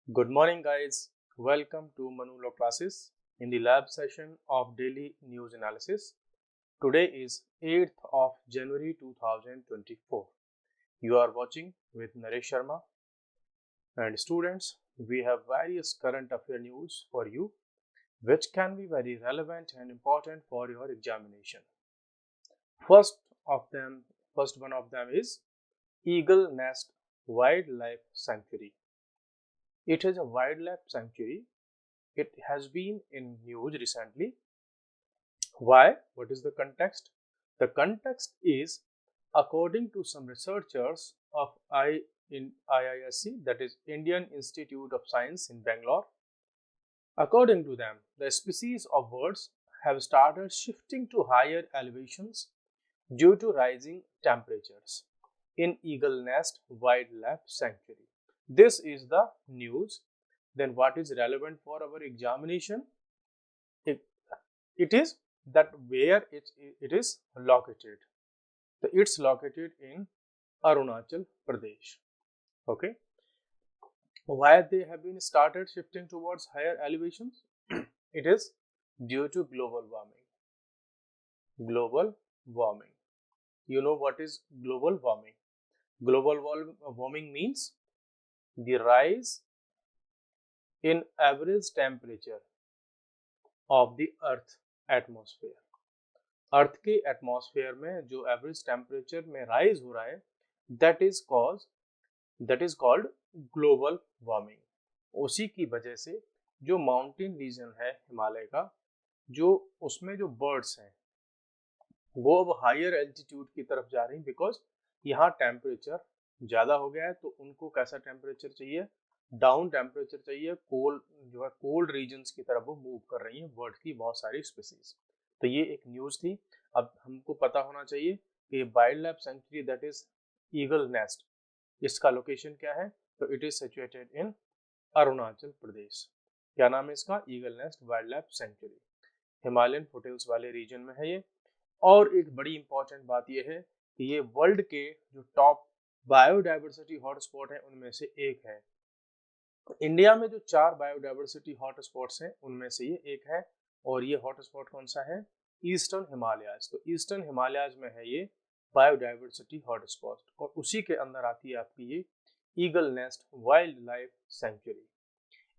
Good morning, guys. Welcome to Manulo classes in the lab session of daily news analysis. Today is 8th of January 2024. You are watching with Naresh Sharma and students. We have various current affair news for you, which can be very relevant and important for your examination. First of them, first one of them is Eagle Nest Wildlife Sanctuary. It is a wildlife sanctuary. It has been in news recently. Why? What is the context? The context is, according to some researchers of IISc, that is Indian Institute of Science in Bangalore, according to them, the species of birds have started shifting to higher elevations due to rising temperatures in Eagle Nest Wildlife Sanctuary. This is the news. Then what is relevant for our examination? It, it is that where it is located. It's located in Arunachal Pradesh. Okay. Why they have been started shifting towards higher elevations? It is due to global warming. Global warming. You know what is global warming? Global warming means the rise in average temperature of the earth atmosphere. अर्थ के atmosphere में जो average temperature में rise हो रहा है that is called global warming. उसी की वजह से जो माउंटेन रीजन है हिमालय का, जो उसमें जो बर्ड्स हैं वो अब हायर एल्टीट्यूड की तरफ जा रही हैं, बिकॉज यहाँ टेम्परेचर ज़्यादा हो गया है। तो उनको कैसा टेम्परेचर चाहिए? डाउन टेम्परेचर चाहिए। जो है कोल्ड रीजन्स की तरफ वो मूव कर रही हैं बर्ड की बहुत सारी स्पीसीज। तो ये एक न्यूज़ थी। अब हमको पता होना चाहिए कि wild life sanctuary that is eagle nest, इसका लोकेशन क्या है? तो it is situated in Arunachal Pradesh. क्या नाम है इसका? Eagle nest wild life sanctuary. Himalayan foothills वाले रीजन में है ये। और एक बड़ी इंपॉर्टेंट बात यह है कि ये वर्ल्ड के जो टॉप बायोडाइवर्सिटी हॉटस्पॉट है उनमें से एक है। इंडिया में जो 4 बायोडाइवर्सिटी हॉटस्पॉट्स हैं उनमें से ये एक है। और ये हॉटस्पॉट कौन सा है? ईस्टर्न हिमालयाज। तो ईस्टर्न हिमालयाज में है ये बायोडाइवर्सिटी हॉटस्पॉट, और उसी के अंदर आती है आपकी ये eagle nest wild life century.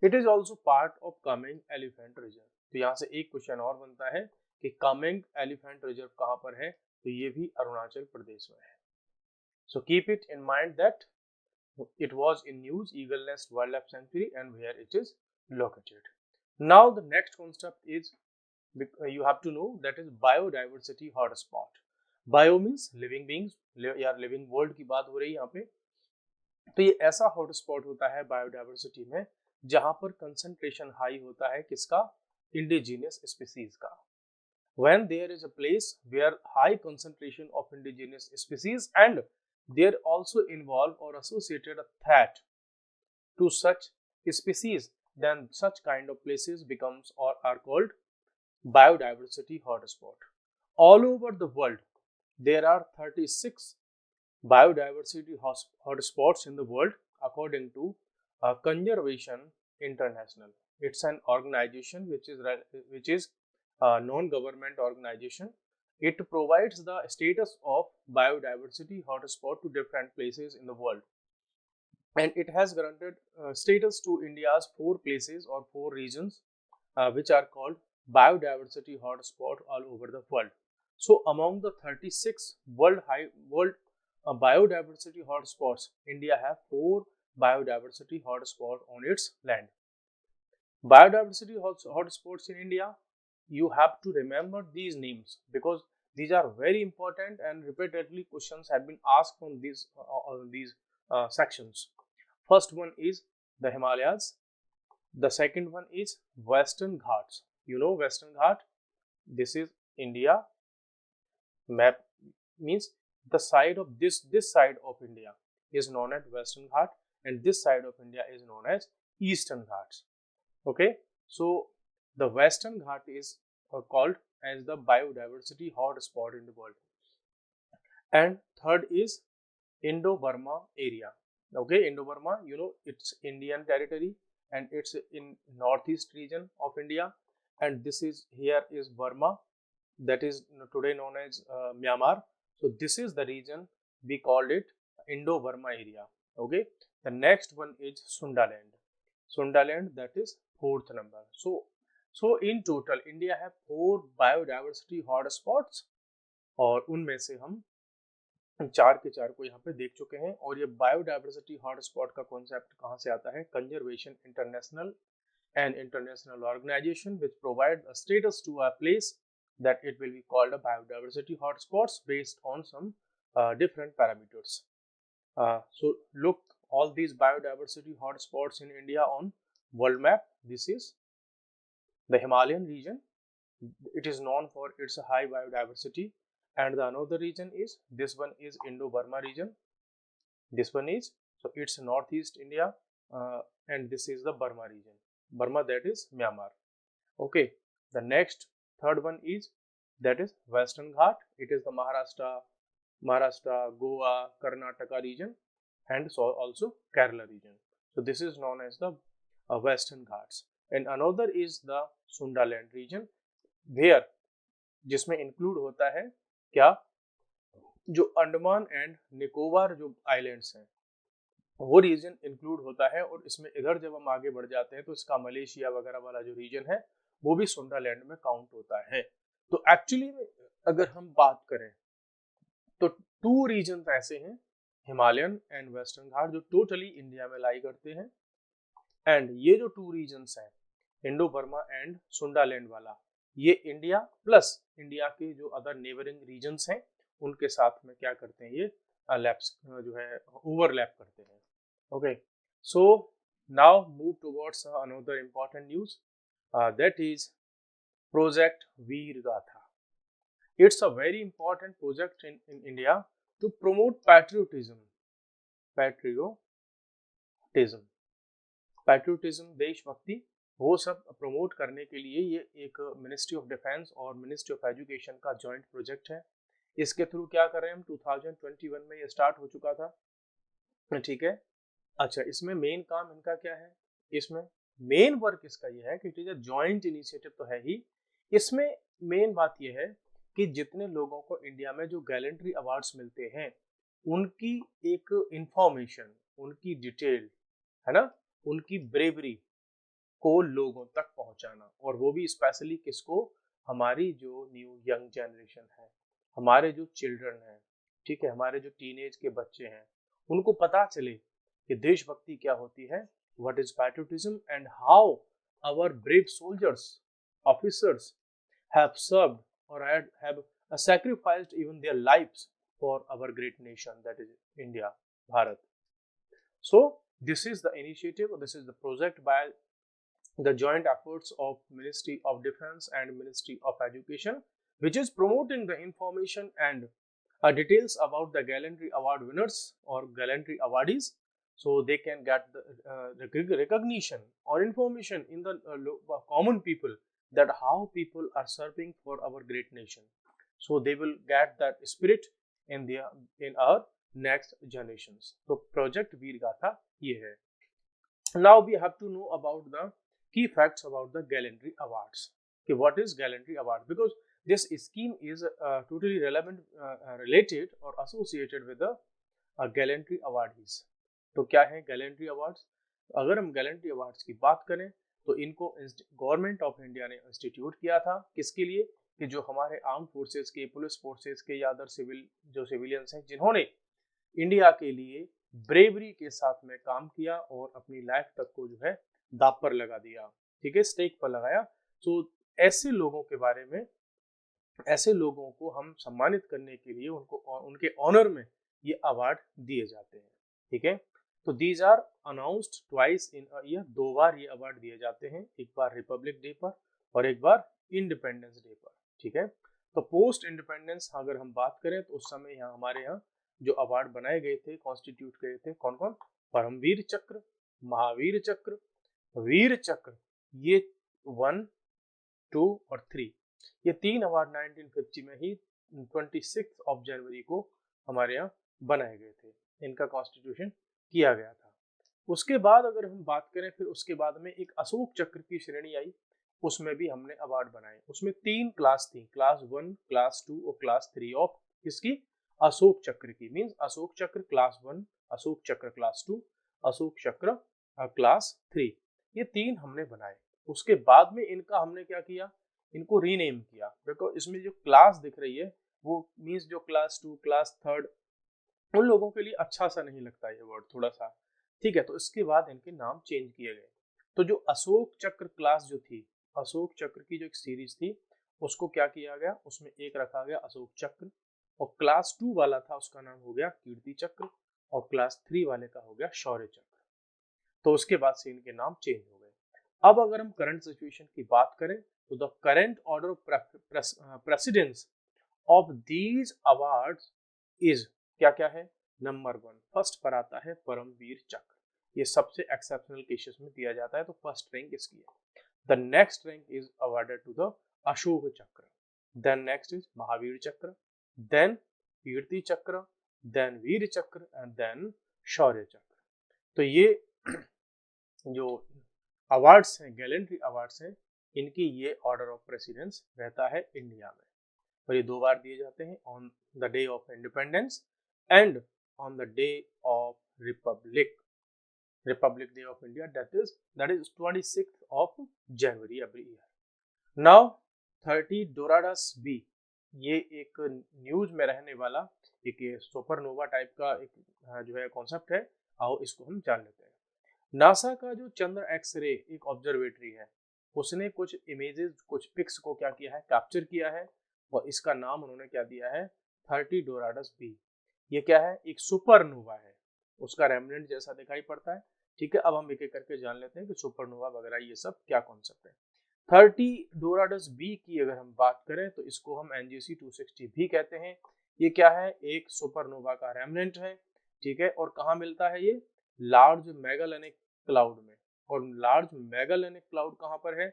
It is also part of Kameng elephant reserve. तो यहाँ से एक क्वेश्चन और बनता है कि कामेंग एलिफेंट रिजर्व कहाँ पर है? तो ये भी अरुणाचल प्रदेश में है। So keep it in mind that it was in news Eagle Nest Wildlife Sanctuary and where it is located. Now the next concept is you have to know, that is biodiversity hotspot. Bio means living beings या living world की बात हो रही है यहाँ पे। तो ये ऐसा हॉटस्पॉट होता है बायोडाइवर्सिटी में जहां पर कंसंट्रेशन हाई होता है किसका? इंडिजिनियस स्पीसीज का। When there is a place where high concentration of indigenous species and there also involve or associated a threat to such species, then such kind of places becomes or are called biodiversity hotspot. All over the world there are 36 biodiversity hotspots in the world according to Conservation International. It's an organization which is a non-government organization. It provides the status of biodiversity hotspot to different places in the world, and it has granted status to India's 4 places or 4 regions, which are called biodiversity hotspot all over the world. So among the 36 world biodiversity hotspots, India have 4 biodiversity hotspots on its land. Biodiversity hotspots in India, you have to remember these names because these are very important and repeatedly questions have been asked from these sections. First one is the Himalayas. The second one is Western Ghats. You know Western Ghat? This is India. Map means the side of this side of India is known as Western Ghat, and this side of India is known as Eastern Ghats. Okay, so the Western Ghat is called as the biodiversity hotspot in the world. And third is Indo-Burma area. Okay, Indo-Burma, you know, it's Indian territory. and it's in northeast region of India, and this is here is Burma, that is today known as Myanmar. So this is the region we called it Indo-Burma area. Okay, the next one is Sundaland. Sundaland, that is fourth number. So in total India have 4 biodiversity hotspots, और उनमें से हम 4 के 4 को यहाँ पे देख चुके हैं। और ये बायोडाइवर्सिटी हॉटस्पॉट का कॉन्सेप्ट कहाँ से आता है? Conservation international and international organization which provide a status to a place that it will be called a biodiversity hotspots based on some different parameters. So look all these biodiversity hotspots in India on world map. This is the Himalayan region. It is known for its high biodiversity, and the another region is this one is Indo-Burma region. This one is, so it's northeast India, and this is the Burma region. Burma, that is Myanmar. Okay, the next third one is that is Western Ghat. It is the Maharashtra, Goa, Karnataka region, and so also Kerala region. So this is known as the Western Ghats. And another is the Sundaland region, where जिसमें include होता है क्या? जो Andaman and Nicobar जो islands हैं वो reason include होता है। और इसमें इधर जब हम आगे बढ़ जाते हैं तो इसका मलेशिया वगैरह वाला जो रीजन है वो भी सुंडालैंड में काउंट होता है। तो एक्चुअली अगर हम बात करें तो 2 रीजन ऐसे हैं, हिमालयन एंड वेस्टर्न घाट, जो टोटली इंडिया में लाई करते हैं। एंड ये जो 2 रीजन्स हैं, इंडो बर्मा एंड सुंडालैंड वाला, ये इंडिया प्लस इंडिया के जो अदर नेबरिंग रीजन्स हैं उनके साथ में क्या करते हैं, ये लैप्स जो है ओवरलैप करते हैं। Okay, so now move towards another important news, that is project Veer Gatha. It's a very important project in India to promote patriotism, देशभक्ति, वो सब प्रमोट करने के लिए ये एक मिनिस्ट्री ऑफ डिफेंस और मिनिस्ट्री ऑफ एजुकेशन का जॉइंट प्रोजेक्ट है। इसके थ्रू क्या कर रहे हैं हम, 2021 में ये स्टार्ट हो चुका था, ठीक है। अच्छा, इसमें मेन काम इनका क्या है? इसमें मेन वर्क इसका ये है कि it is a joint initiative तो है ही, इसमें मेन बात ये है कि जितने लोगों को इंडिया में जो गैलेंट्री अवार्ड्स मिलते हैं उनकी एक इंफॉर्मेशन, उनकी डिटेल है ना, उनकी ब्रेवरी को लोगों तक पहुंचाना, और वो भी स्पेशली किसको, हमारी जो न्यू यंग जनरेशन है, हमारे जो चिल्ड्रन हैं, ठीक है, हमारे जो टीनेज के बच्चे हैं, उनको पता चले कि देशभक्ति क्या होती है, what is patriotism and how our brave soldiers, officers have served और have sacrificed even their lives for our great nation, that is India, Bharat. So this is the initiative, this is the project by the joint efforts of Ministry of Defense and Ministry of Education, which is promoting the information and details about the gallantry award winners or gallantry awardees, so they can get the recognition or information in the common people, that how people are serving for our great nation, so they will get that spirit in our next generations. So project Veer Gatha ye hai. Now we have to know about the key facts about the gallantry awards. Okay, what is gallantry award? Because this scheme is totally relevant, related or associated with the gallantry awardees. तो क्या है gallantry awards? अगर हम gallantry awards की बात करें तो इनको गवर्नमेंट ऑफ इंडिया ने इंस्टीट्यूट किया था, किसके लिए, कि जो हमारे आर्म फोर्सेस के, पुलिस फोर्सेस के या अदर सिविलियंस हैं जिन्होंने इंडिया के लिए ब्रेवरी के साथ में काम किया और अपनी लाइफ तक को जो है दांव पर लगा दिया, ठीक है, स्टेक पर लगाया। तो ऐसे लोगों के बारे में, ऐसे लोगों को हम सम्मानित करने के लिए उनको उनके ऑनर में ये अवार्ड दिए जाते हैं, ठीक है। तो these are announced twice in a year, 2 बार ये अवार्ड दिए जाते हैं, एक बार रिपब्लिक डे पर और एक बार इंडिपेंडेंस डे पर, ठीक है। तो पोस्ट इंडिपेंडेंस अगर हम बात करें तो उस समय यहाँ हमारे यहाँ जो अवार्ड बनाए गए थे, कॉन्स्टिट्यूट किए थे, कौन कौन, परमवीर चक्र, महावीर चक्र, वीर चक्र, ये 1, 2 और 3, ये 3 अवार्ड 1950 में ही 26 ऑफ जनवरी को हमारे यहाँ बनाए गए थे, इनका कॉन्स्टिट्यूशन किया गया था। उसके बाद अगर हम बात करें, फिर उसके बाद में एक अशोक चक्र की श्रेणी आई, उसमें भी हमने अवार्ड बनाए। उसमें 3 क्लास थी, क्लास 1, क्लास 2 और क्लास 3 ऑफ किसकी, अशोक चक्र की। मींस अशोक चक्र क्लास 1, अशोक चक्र क्लास 2, अशोक चक्र क्लास 3, ये 3 हमने बनाए। उसके बाद में इनका हमने क्या किया, इनको रीनेम किया, बिकॉज इसमें जो क्लास दिख रही है वो मींस जो क्लास 2, क्लास 3 उन लोगों के लिए अच्छा सा नहीं लगता ये वर्ड थोड़ा सा, ठीक है। तो इसके बाद इनके नाम चेंज किए गए। तो जो अशोक चक्र क्लास जो थी, अशोक चक्र की जो एक सीरीज थी, उसको क्या किया गया, उसमें एक रखा गया अशोक चक्र, और क्लास 2 वाला था उसका नाम हो गया कीर्ति चक्र, और क्लास 3 वाले का हो गया शौर्य चक्र। तो उसके बाद से इनके नाम चेंज हो गए। अब अगर हम करंट सिचुएशन की बात करें, तो the current order of precedence of these awards is, क्या क्या है, नंबर 1 फर्स्ट पर आता है परमवीर चक्र, ये सबसे एक्सेप्शनल केसेस में दिया जाता है, तो फर्स्ट रैंक इसकी है। The next rank is awarded to the Ashok Chakra, then next is Mahavir चक्र, देन कीर्ति चक्र, देन वीर चक्र एंड देन शौर्य चक्र। तो ये जो अवार्ड्स हैं, गैलेंट्री अवार्ड्स हैं, इनकी ये ऑर्डर ऑफ प्रेसिडेंस रहता है इंडिया में, और ये 2 बार दिए जाते हैं, on the day of independence and on the day of republic day of India, that is 26th of January every year. Now 30 Doradus B, ये एक न्यूज में रहने वाला एक सुपरनोवा टाइप का एक जो है कॉन्सेप्ट है, आओ इसको हम जान लेते हैं। नासा का जो चंद्र एक्सरे एक ऑब्जर्वेटरी है, उसने कुछ इमेजेस, कुछ पिक्स को क्या किया है, कैप्चर किया है, और इसका नाम उन्होंने क्या दिया है, 30 डोराडस बी। ये क्या है, एक सुपरनोवा है, उसका रेमनेंट जैसा दिखाई पड़ता है, ठीक है। अब हम एक एक करके जान लेते हैं कि सुपरनोवा वगैरह ये सब क्या कॉन्सेप्ट है। 30 डोराडस बी की अगर हम बात करें, तो इसको हम NGC 260 भी कहते हैं। ये क्या है, एक सुपरनोवा का रेमनेंट है, ठीक है। और कहाँ मिलता है ये, लार्ज मेगालेनिक क्लाउड में। और लार्ज मेगालेनिक क्लाउड कहाँ पर है,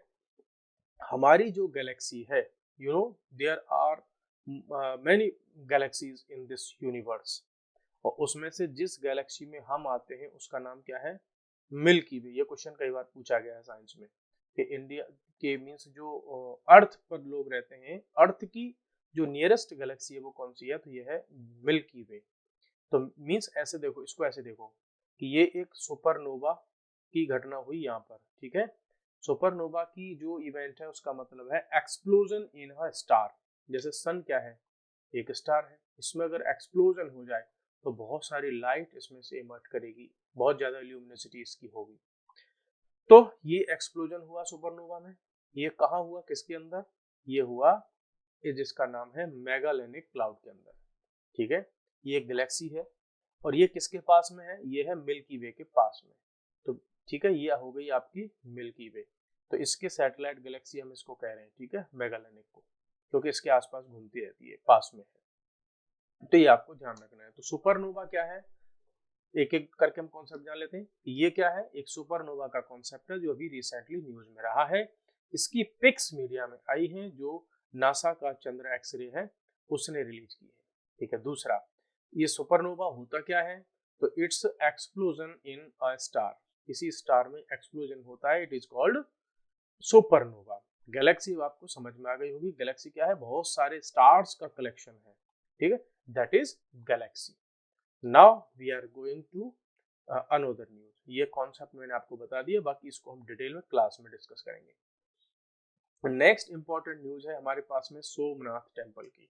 हमारी जो गैलेक्सी है, you know there are many galaxies in this universe, और उसमें से जिस गैलेक्सी में हम आते हैं उसका नाम क्या है, मिल्की वे। ये क्वेश्चन कई बार पूछा गया है साइंस में कि इंडिया के मीन्स जो अर्थ पर लोग रहते हैं, अर्थ की जो नियरेस्ट गैलेक्सी है वो कौन सी है, तो ये है मिल्की वे। तो मीन्स ऐसे देखो, इसको ऐसे देखो कि ये एक सुपरनोवा की घटना हुई यहाँ पर, ठीक है। सुपरनोवा की जो इवेंट है उसका मतलब है एक्सप्लोजन इन अ स्टार। जैसे सन क्या है, एक स्टार है, इसमें अगर एक्सप्लोजन हो जाए तो बहुत सारी लाइट इसमें से इमर्ट करेगी, बहुत ज्यादा ल्यूमिनोसिटी इसकी होगी। तो ये एक्सप्लोजन हुआ सुपरनोवा में, ये कहाँ हुआ, किसके अंदर, ये हुआ जिसका नाम है मेगालेनिक क्लाउड के अंदर, ठीक है। ये एक गैलेक्सी है, और ये किसके पास में है, ये है मिल्की वे के पास में। तो ठीक है, ये हो गई आपकी मिल्की वे। तो इसके सैटेलाइट गैलेक्सी हम इसको कह रहे हैं, ठीक है, मेगालेनिक को, क्योंकि इसके आसपास घूमती रहती है, पास में है। तो ये आपको ध्यान रखना है। तो सुपरनोवा क्या है, एक एक करके हम कॉन्सेप्ट जान लेते हैं। ये क्या है, एक सुपरनोवा का कॉन्सेप्ट है जो अभी रिसेंटली न्यूज में रहा है, इसकी पिक्स मीडिया में आई हैं, जो नासा का चंद्र एक्सरे है उसने रिलीज की है, ठीक है। दूसरा, ये सुपरनोवा होता क्या है, तो it's explosion in a star, किसी स्टार में एक्सप्लोजन होता है, it is called supernova. Galaxy आपको समझ में आ गई होगी, गैलेक्सी क्या है, बहुत सारे स्टार्स का कलेक्शन है, ठीक है, that is galaxy. Now we are going to another news. ये कॉन्सेप्ट मैंने आपको बता दिया, बाकी इसको हम डिटेल में क्लास में डिस्कस करेंगे। नेक्स्ट इंपॉर्टेंट न्यूज है हमारे पास में सोमनाथ टेम्पल की।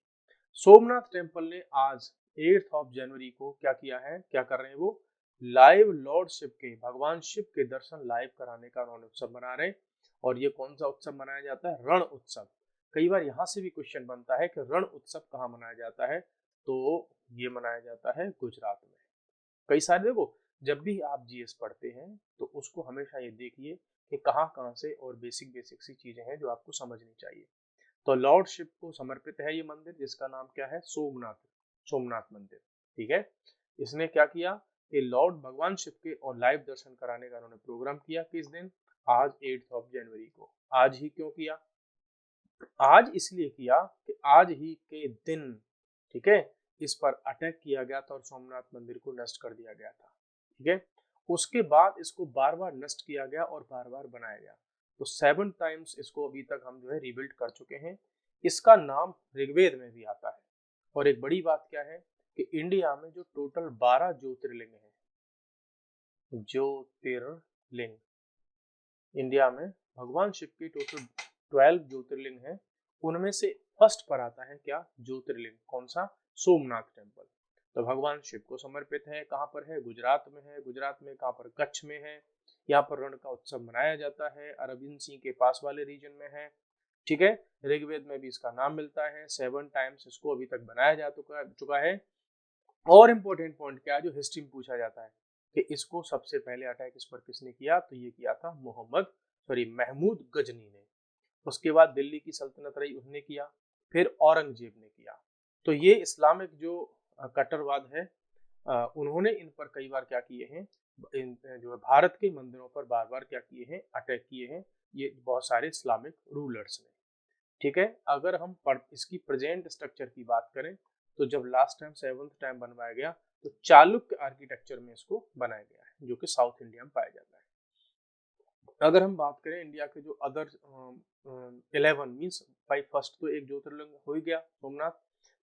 सोमनाथ टेम्पल ने आज 8 ऑफ जनवरी को क्या किया है, क्या कर रहे हैं वो, लाइव लॉर्ड शिव के, भगवान शिव के दर्शन लाइव कराने का उन्होंने उत्सव मना रहे हैं। और ये कौन सा उत्सव मनाया जाता है, रण उत्सव। कई बार यहाँ से भी क्वेश्चन बनता है कि रण उत्सव कहाँ मनाया जाता है, तो ये मनाया जाता है गुजरात में। कई सारे देखो, जब भी आप जीएस पढ़ते हैं तो उसको हमेशा ये देखिए कि कहाँ कहाँ से, और बेसिक बेसिक सी चीजें हैं जो आपको समझनी चाहिए। तो लॉर्ड शिव को समर्पित है ये मंदिर, जिसका नाम क्या है, सोमनाथ, सोमनाथ मंदिर, ठीक है। इसने क्या किया कि लॉर्ड भगवान शिव के और लाइव दर्शन कराने का उन्होंने प्रोग्राम किया, किस दिन, आज 8 ऑफ जनवरी को। आज ही क्यों किया, आज इसलिए किया कि आज ही के दिन, ठीक है, इस पर अटैक किया गया था और सोमनाथ मंदिर को नष्ट कर दिया गया था, ठीक है। उसके बाद इसको बार बार नष्ट किया गया और बार बार बनाया गया। तो 7 टाइम्स इसको अभी तक हम जो है रिबिल्ड कर चुके हैं। इसका नाम ऋग्वेद में भी आता है। और एक बड़ी बात क्या है कि इंडिया में जो टोटल 12 ज्योतिर्लिंग है, ज्योतिर्लिंग इंडिया में भगवान शिव की टोटल 12 ज्योतिर्लिंग है। उनमें से फर्स्ट पर आता है क्या? ज्योतिर्लिंग। कौन सा? सोमनाथ टेम्पल। तो भगवान शिव को समर्पित है। कहाँ पर है? गुजरात में है। गुजरात में कहाँ पर? कच्छ में है। यहाँ पर रण का उत्सव मनाया जाता है। अरविंद सिंह के पास वाले रीजन में है। ठीक है, ऋग्वेद में भी इसका नाम मिलता है। 7 टाइम्स इसको अभी तक बनाया जा चुका है। और इम्पोर्टेंट पॉइंट क्या है जो हिस्ट्री में पूछा जाता है कि इसको सबसे पहले अटैक इस पर किसने किया? तो ये किया था महमूद गजनी ने। उसके बाद दिल्ली की सल्तनत रही, उसने किया। फिर औरंगजेब ने किया। तो ये इस्लामिक जो कट्टरवाद है, उन्होंने इन पर कई बार क्या किए हैं, इन जो भारत के मंदिरों पर बार बार क्या किए हैं? अटैक किए हैं। ये बहुत सारे इस्लामिक रूलर्स ने। ठीक है, अगर हम इसकी प्रेजेंट स्ट्रक्चर की बात करें तो जब लास्ट टाइम 7th टाइम बनवाया गया तो चालुक्य आर्किटेक्चर में इसको बनाया गया है, जो कि साउथ इंडिया में पाया जाता है। अगर हम बात करें इंडिया के जो अदर 11 मीन्स बाई फर्स्ट तो एक ज्योतिर्लिंग हो ही गया सोमनाथ,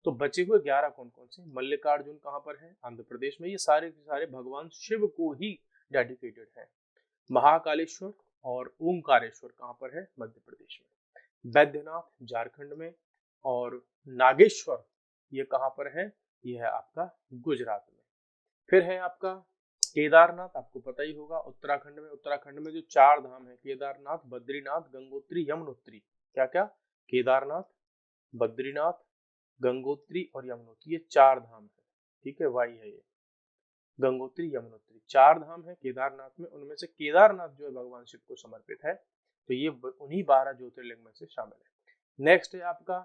तो बचे हुए 11 कौन कौन से? मल्लिकार्जुन कहाँ पर है? आंध्र प्रदेश में। ये सारे सारे भगवान शिव को ही डेडिकेटेड है। महाकालेश्वर और ओंकारेश्वर कहाँ पर है? मध्य प्रदेश में। बैद्यनाथ झारखंड में। और नागेश्वर ये कहाँ पर है? ये है आपका गुजरात में। फिर है आपका केदारनाथ, आपको पता ही होगा, उत्तराखंड में। उत्तराखंड में जो 4 धाम है, केदारनाथ, बद्रीनाथ, गंगोत्री, यमुनोत्री। क्या क्या? केदारनाथ, बद्रीनाथ, गंगोत्री और यमुनोत्री, ये 4 धाम है। ठीक है, वही है ये गंगोत्री यमुनोत्री 4 धाम है केदारनाथ में। उनमें से केदारनाथ जो है भगवान शिव को समर्पित है। तो ये उन्हीं 12 ज्योतिर्लिंग में से शामिल है। नेक्स्ट है आपका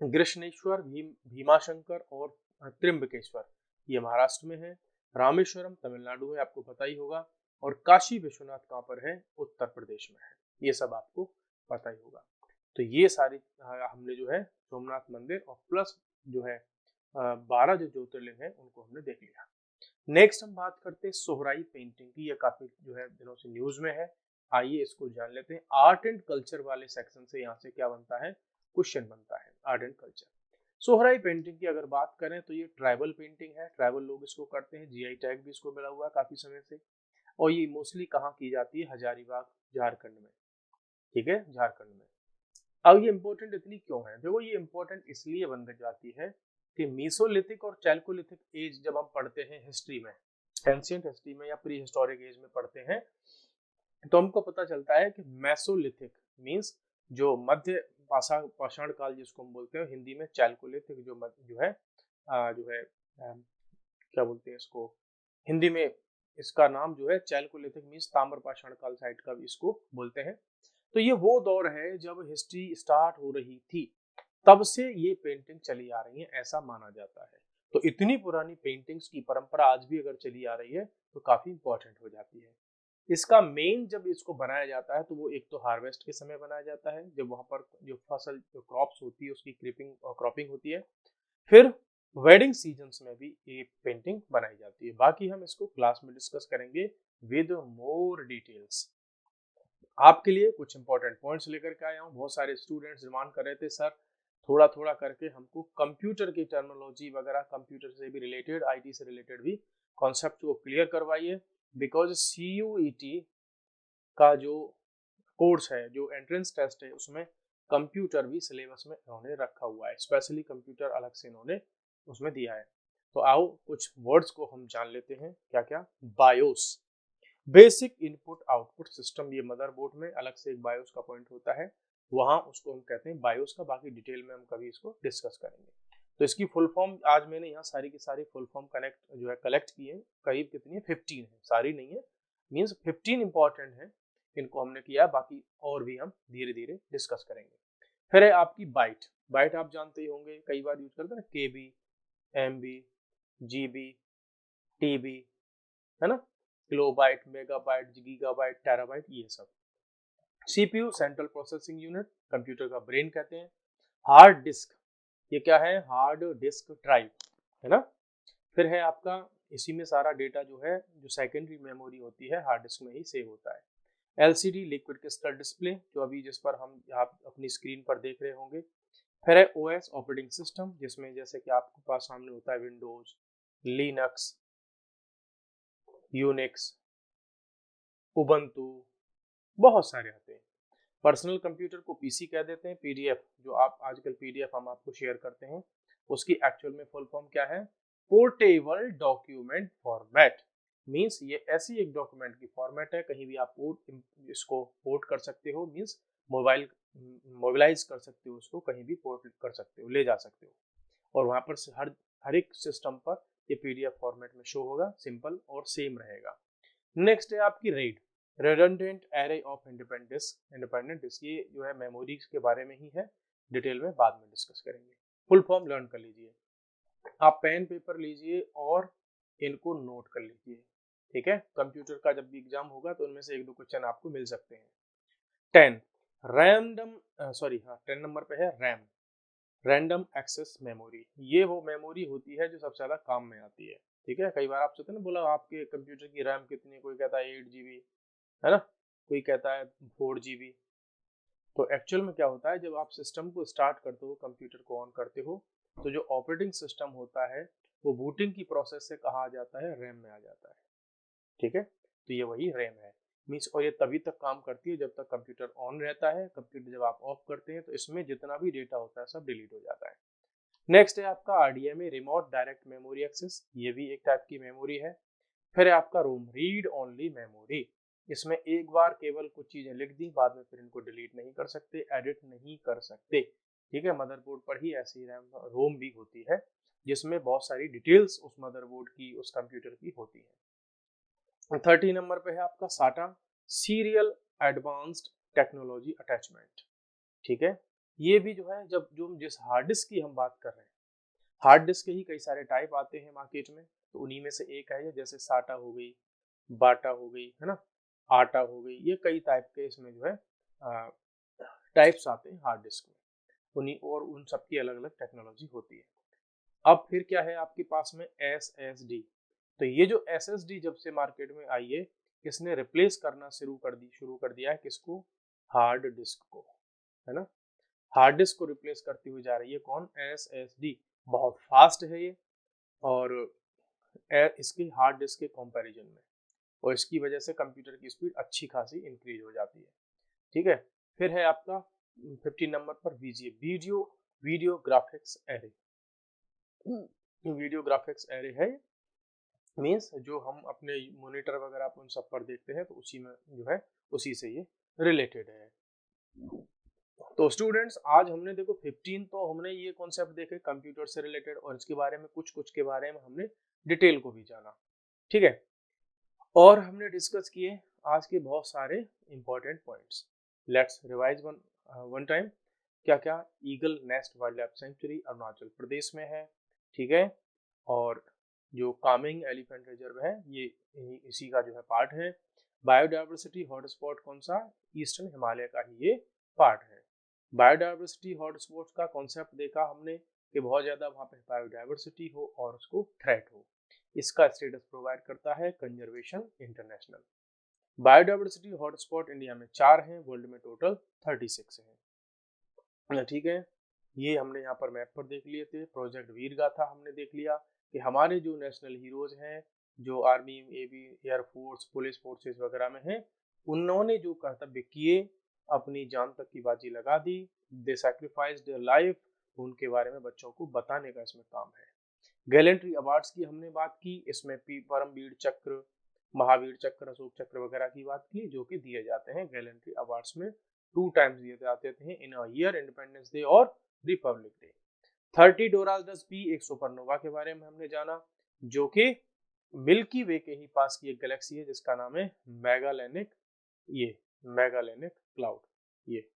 कृष्णेश्वर, भीमाशंकर और त्र्यंबकेश्वर, ये महाराष्ट्र में है। रामेश्वरम तमिलनाडु है, आपको पता ही होगा। और काशी विश्वनाथ कहाँ पर है? उत्तर प्रदेश में है। ये सब आपको पता ही होगा। तो ये सारी हमने जो है सोमनाथ मंदिर और प्लस जो है 12 जो ज्योतिर्लिंग है उनको हमने देख लिया। नेक्स्ट हम बात करते हैं सोहराई पेंटिंग की। ये काफी जो है दिनों से न्यूज में है। आइए इसको जान लेते हैं। आर्ट एंड कल्चर वाले सेक्शन से यहाँ से क्या बनता है? क्वेश्चन बनता है, art and culture. Sohrai painting की अगर बात करें तो ये ट्राइबल पेंटिंग है। ट्राइबल लोग इसको करते हैं। जीआई टैग भी इसको मिला हुआ है काफी समय से। और ये मोस्टली कहाँ की जाती है? हजारीबाग, झारखंड में। ठीक है, झारखंड में। अब ये इंपॉर्टेंट इतनी क्यों है? देखो, ये इंपॉर्टेंट इसलिए बन जाती है कि मीसोलिथिक और चैल्कोलिथिक एज जब हम पढ़ते हैं हिस्ट्री में, एंशिएंट हिस्ट्री में या प्री हिस्टोरिक एज में पढ़ते हैं, तो हमको पता चलता है कि मेसोलिथिक मींस जो मध्य पाषाण काल जिसको हम बोलते हैं, हिंदी में चैल्कोलिथिक जो है क्या बोलते हैं इसको हिंदी में, इसका नाम जो है चैल्कोलिथिक मींस ताम्र पाषाण काल साइड का भी इसको बोलते हैं। तो ये वो दौर है जब हिस्ट्री स्टार्ट हो रही थी, तब से ये पेंटिंग चली आ रही है ऐसा माना जाता है। तो इतनी पुरानी पेंटिंग्स की परंपरा आज भी अगर चली आ रही है तो काफी इंपॉर्टेंट हो जाती है। इसका मेन जब इसको बनाया जाता है तो वो एक तो हार्वेस्ट के समय बनाया जाता है, जब वहां पर जो फसल जो क्रॉप्स होती है उसकी क्रॉपिंग होती है। फिर वेडिंग सीजन्स में भी ये पेंटिंग बनाई जाती है। बाकी हम इसको क्लास में डिस्कस करेंगे विद मोर डिटेल्स। आपके लिए कुछ इंपॉर्टेंट पॉइंट्स लेकर के आया हूँ। बहुत सारे स्टूडेंट्स डिमांड कर रहे थे सर थोड़ा थोड़ा करके हमको कंप्यूटर की टर्मिनोलॉजी वगैरह, कंप्यूटर से भी रिलेटेड, आईटी से रिलेटेड भी कॉन्सेप्ट को क्लियर करवाइए। बिकॉज CUET का जो कोर्स है, जो एंट्रेंस टेस्ट है, उसमें कंप्यूटर भी सिलेबस में इन्होंने रखा हुआ है। स्पेशली कंप्यूटर अलग से इन्होंने उसमें दिया है। तो आओ कुछ वर्ड्स को हम जान लेते हैं। क्या क्या? BIOS, basic input output system. ये मदरबोर्ड में अलग से एक बायोस का पॉइंट होता है, वहां उसको हम कहते हैं बायोस का। बाकी डिटेल में हम कभी इसको डिस्कस करेंगे। तो इसकी फुल फॉर्म आज मैंने यहाँ सारी की सारी फुल फॉर्म कलेक्ट की है। करीब कितनी है? 15 है, सारी नहीं है, मीन्स 15 इंपॉर्टेंट है, इनको हमने किया। बाकी और भी हम धीरे धीरे डिस्कस करेंगे। फिर है आपकी बाइट। बाइट आप जानते ही होंगे, कई बार यूज करते हैं ना, KB, MB, GB, TB, है ना, किलोबाइट, मेगाबाइट, गीगाबाइट, टेराबाइट, ये सब। CPU central processing unit, computer का ब्रेन कहते हैं। हार्ड डिस्क, ये क्या है? हार्ड डिस्क ड्राइव, है ना। फिर है आपका इसी में सारा डेटा जो है जो सेकेंडरी मेमोरी होती है हार्ड डिस्क में ही सेव होता है। LCD लिक्विड क्रिस्टल डिस्प्ले जो अभी जिस पर हम आप अपनी स्क्रीन पर देख रहे होंगे। फिर है OS ऑपरेटिंग सिस्टम जिसमें जैसे कि आपके पास सामने होता है विंडोज, लिनक्स, यूनिक्स, उबंटू, बहुत सारे आते हैं। पर्सनल कंप्यूटर को पीसी कह देते हैं। PDF जो आप आजकल PDF हम आपको शेयर करते हैं उसकी एक्चुअल में फुल फॉर्म क्या है? Portable document format. मींस ये ऐसी एक डॉक्यूमेंट की फॉर्मेट है, कहीं भी आप इसको पोर्ट कर सकते हो, मींस मोबाइलाइज कर सकते हो, उसको कहीं भी पोर्ट कर सकते हो, ले जा सकते हो, और वहां पर हर एक सिस्टम पर ये PDF फॉर्मेट में शो होगा, सिंपल और सेम रहेगा। नेक्स्ट है आपकी RAID, redundant array of independent disk. ये जो है मेमोरीज के बारे में ही है, डिटेल में बाद में डिस्कस करेंगे। फुल फॉर्म लर्न कर लीजिए, आप पेन पेपर लीजिए और इनको नोट कर लीजिए, ठीक है। कंप्यूटर का जब भी एग्जाम होगा तो उनमें से 1-2 क्वेश्चन आपको मिल सकते हैं। 10 10 नंबर पे है रैम, रैंडम एक्सेस मेमोरी। ये वो मेमोरी होती है जो सबसे ज्यादा काम में आती है, ठीक है। कई बार आप सोचते हैं ना, बोला आपके कंप्यूटर की रैम कितनी, कोई कहता है 8 GB, है ना, कोई कहता है 4 GB। तो एक्चुअल में क्या होता है, जब आप सिस्टम को स्टार्ट करते हो, कंप्यूटर को ऑन करते हो, तो जो ऑपरेटिंग सिस्टम होता है वो बूटिंग की प्रोसेस से कहा आ जाता है रैम में आ जाता है, ठीक है। तो ये वही रैम है मीन्स, और ये तभी तक काम करती है जब तक कंप्यूटर ऑन रहता है। कंप्यूटर जब आप ऑफ करते हैं तो इसमें जितना भी डेटा होता है सब डिलीट हो जाता है। नेक्स्ट है आपका RDMA, remote direct memory access. ये भी एक टाइप की मेमोरी है। फिर है आपका रोम, रीड ओनली मेमोरी। इसमें एक बार केवल कुछ चीजें लिख दी, बाद में फिर इनको डिलीट नहीं कर सकते, एडिट नहीं कर सकते, ठीक है। मदरबोर्ड पर ही ऐसी रोम भी होती है जिसमें बहुत सारी डिटेल्स उस मदरबोर्ड की, उस कंप्यूटर की होती है। 30 नंबर पे है आपका SATA, serial advanced technology attachment, ठीक है। ये भी जो है, जब जो जिस हार्ड डिस्क की हम बात कर रहे हैं, हार्ड डिस्क के ही कई सारे टाइप आते हैं मार्केट में, तो उन्हीं में से एक है जैसे SATA हो गई, बाटा हो गई, है ना, आटा हो गई, ये कई टाइप के इसमें जो है टाइप्स आते हैं हार्ड डिस्क में, उन्हीं और उन सब की अलग अलग टेक्नोलॉजी होती है। अब फिर क्या है आपके पास में SSD। तो ये जो SSD जब से मार्केट में आई है, किसने रिप्लेस करना शुरू कर दिया है किसको? हार्ड डिस्क को, है ना। हार्ड डिस्क को रिप्लेस करती हुई जा रही है कौन? SSD। बहुत फास्ट है ये, और इसकी हार्ड डिस्क के कंपैरिजन में, और इसकी वजह से कंप्यूटर की स्पीड अच्छी खासी इंक्रीज हो जाती है, ठीक है। फिर है आपका 15 नंबर पर VGA, video graphics array. Video graphics array है मीन्स जो हम अपने मॉनिटर वगैरह आप उन सब पर देखते हैं, तो उसी में जो है उसी से ये रिलेटेड है। तो स्टूडेंट्स आज हमने देखो 15 तो हमने ये कॉन्सेप्ट देखे कंप्यूटर से रिलेटेड, और इसके बारे में कुछ के बारे में हमने डिटेल को भी जाना, ठीक है। और हमने डिस्कस किए आज के बहुत सारे important points. Let's revise one time. क्या क्या? Eagle nest wild life sanctuary Arunachal Pradesh में है, ठीक है। और जो कामिंग एलिफेंट रिजर्व है ये इसी का जो है पार्ट है। बायोडाइवर्सिटी हॉटस्पॉट कौन सा? ईस्टर्न हिमालय का ही ये पार्ट है। बायोडाइवर्सिटी हॉटस्पॉट का कॉन्सेप्ट देखा हमने कि बहुत ज्यादा वहाँ पे बायोडाइवर्सिटी हो और उसको थ्रेट हो, इसका स्टेटस प्रोवाइड करता है conservation international. Biodiversity hotspot India में 4 हैं, वर्ल्ड में टोटल 36 हैं, ठीक है। ये हमने यहाँ पर मैप पर देख लिए थे। प्रोजेक्ट वीर गाथा हमने देख लिया कि हमारे जो नेशनल हीरोज हैं, जो army, navy, air force, police forces वगैरह में हैं, उन्होंने जो कर्तव्य किए, अपनी जान तक की बाजी लगा दी, दे सैक्रिफाइस देयर लाइफ, उनके बारे में बच्चों को बताने का इसमें काम है। गैलेंट्री अवार्ड्स की हमने बात की, इसमें परमवीर चक्र, महावीर चक्र, अशोक चक्र वगैरह की बात की, जो कि दिए जाते हैं गैलेंट्री अवार्ड्स में 2 टाइम्स दिए जाते हैं, इन अ ईयर, इंडिपेंडेंस डे और रिपब्लिक डे। 30 डोराल्डस बी, एक सुपरनोवा के बारे में हमने जाना, जो कि मिल्की वे के ही पास की एक गैलेक्सी है जिसका नाम है मैगालेनिक क्लाउड, ये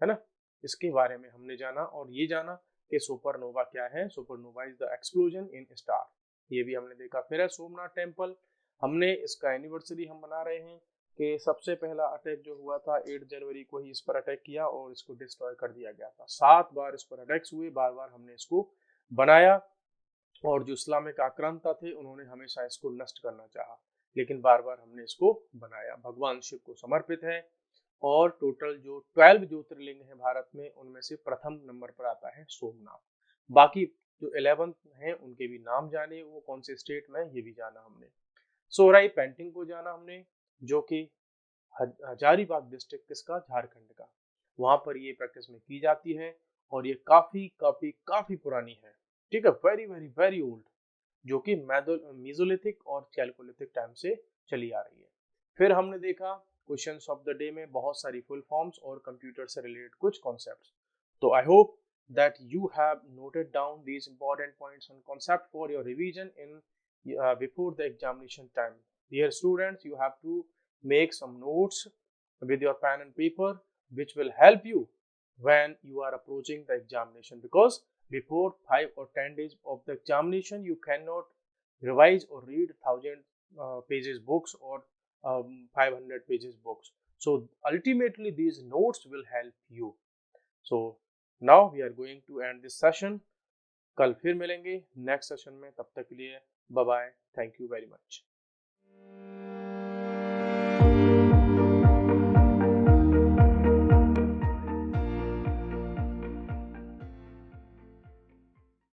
है ना, इसके बारे में हमने जाना। और ये जाना कि सुपरनोवा क्या है। Supernova is the explosion in star, ये भी हमने देखा। फिर है सोमनाथ टेम्पल, हमने इसका एनिवर्सरी हम मना रहे हैं कि सबसे पहला अटैक जो हुआ था 8 जनवरी को ही इस पर अटैक किया और इसको डिस्ट्रॉय कर दिया गया था। 7 बार इस पर अटैक्स हुए, बार बार हमने इसको बनाया, और जो इस्लामिक आक्रांता थे उन्होंने हमेशा इसको नष्ट करना चाहा, लेकिन बार बार हमने इसको बनाया। भगवान शिव को समर्पित है और टोटल जो 12 ज्योतिर्लिंग है भारत में, उनमें से प्रथम नंबर पर आता है सोमनाथ। बाकी जो 11 हैं उनके भी नाम जाने, वो कौन से स्टेट में, ये भी जाना हमने। सोहराई पेंटिंग को जाना हमने, जो कि हजारीबाग डिस्ट्रिक्ट किसका, झारखंड का, वहां पर ये प्रैक्टिस में की जाती है और ये काफी काफी काफी पुरानी है, ठीक है, वेरी वेरी वेरी ओल्ड, जो कि मेसोलिथिक और चैल्कोलिथिक टाइम से चली आ रही है। फिर हमने देखा क्वेश्चंस ऑफ द डे में बहुत सारी फुल फॉर्म्स और कंप्यूटर से रिलेटेड कुछ कॉन्सेप्ट्स। तो I hope that you have noted down these important points and concept for your revision in before the examination time. Dear students, you have to make some notes with your pen and paper, which will help you when you are approaching the examination, because before 5 or 10 days of the examination you cannot revise or read 1000 pages books or 500 pages books. So ultimately these notes will help you. So now we are going to end this session. कल फिर मिलेंगे next session में, तब तक के लिए bye bye, thank you very much.